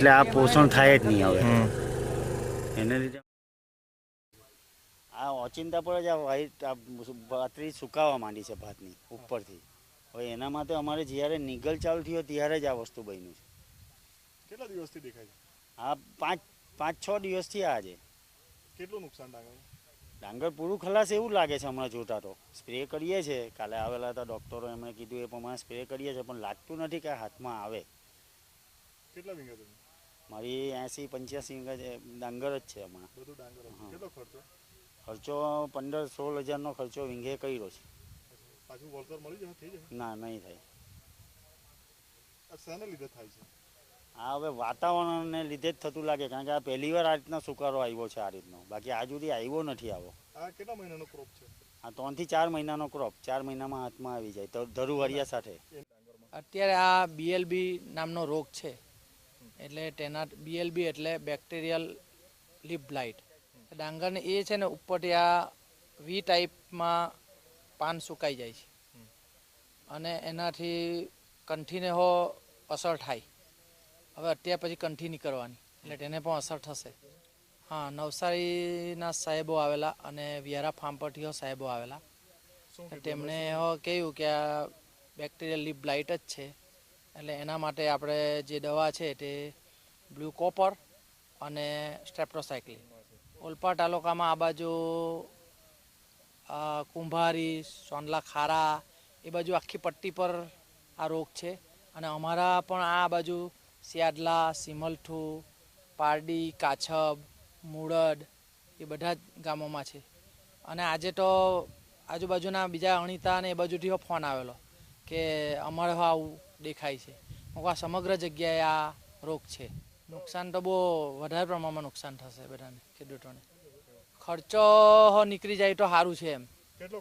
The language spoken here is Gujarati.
એટલે આ પોષણ થાય જ નહીં હવે એને લીધે આ ઓચિંતા પર જ આ વ્હાઈટ ભાતરી સુકાવા માંડી છે ભાતની ઉપરથી. હવે એના માટે અમારે જ્યારે નિગલ ચાલુ થયો ત્યારે જ આ વસ્તુ બન્યું છે. કેટલા દિવસથી દેખાય છે? આ પાંચ છ દિવસથી આ છે. કેટલું નુકસાન ડાંગર? ડાંગર પૂરું ખલાસ એવું લાગે છે હમણાં જોતા તો. સ્પ્રે કરીએ છીએ, કાલે આવેલા હતા ડૉક્ટરો, એમણે કીધું એ પ્રમાણે સ્પ્રે કરીએ છીએ, પણ લાગતું નથી કે હાથમાં આવે. કેટલા વીઘા તમે? મારી 80-85 વીઘા ડાંગર જ છે હમણાં. બધું ડાંગર. કેટલો ખર્ચો? ખર્ચો 15-16 હજારનો ખર્ચો વીંઘે કર્યો છે. પાછું વળતર મળી જશે? થઈ જશે? ના, નહીં થાય. આ શાને લીધે થાય છે? આ હવે વાતાવરણને લીધે જ થતું લાગે, કારણ કે આ પહેલી વાર આ રીતનો સુકારો આવ્યો છે આ રીતનો. બાકી આ સુધી આવ્યો નથી આવો. આ કેટલા મહિનાનો ક્રોપ છે? આ 3 થી 4 મહિનાનો ક્રોપ. 4 મહિનામાં હાથમાં આવી જાય તો ધરુવરિયા સાથે. અત્યારે આ BLB નામનો રોગ છે. એટલે તેના BLB એટલે બેક્ટેરિયલ લીફ બ્લાઇટ. ડાંગરને એ છે ને ઉપરથી આ વી ટાઈપમાં પાન સુકાઈ જાય છે અને એનાથી કંઠીને હો અસર થાય. હવે અત્યારે પછી કંઠી નીકળવાની, એટલે તેને પણ અસર થશે. હા, નવસારીના સાહેબો આવેલા અને વિયારા ફાર્મ પરથી સાહેબો આવેલા. તેમણે કહ્યું કે આ બેક્ટેરિયલ લીફ બ્લાઇટ જ છે, એટલે એના માટે આપણે જે દવા છે તે બ્લુ કોપર અને સ્ટ્રેપ્ટોસાયક્લિન. ઓલપાડ તાલુકામાં આ બાજુ કુંભારી, સોનલા ખારા એ બાજુ આખી પટ્ટી પર આ રોગ છે. અને અમારા પણ આ બાજુ સિયાદલા, સિમલઠુ, પારડી, કાછબ, મુળડ એ બધા જ ગામોમાં છે. અને આજે તો આજુબાજુના બીજા અણીતા અને એ બાજુથી ફોન આવેલો કે અમારે આવું દેખાય છે. આ સમગ્ર જગ્યાએ આ રોગ છે. નુકસાન તો બહુ વધારે પ્રમાણમાં નુકસાન થશે બધાને, ખેડૂતોને. ખર્ચો નીકળી જાય તો સારું છે એમ. કેટલો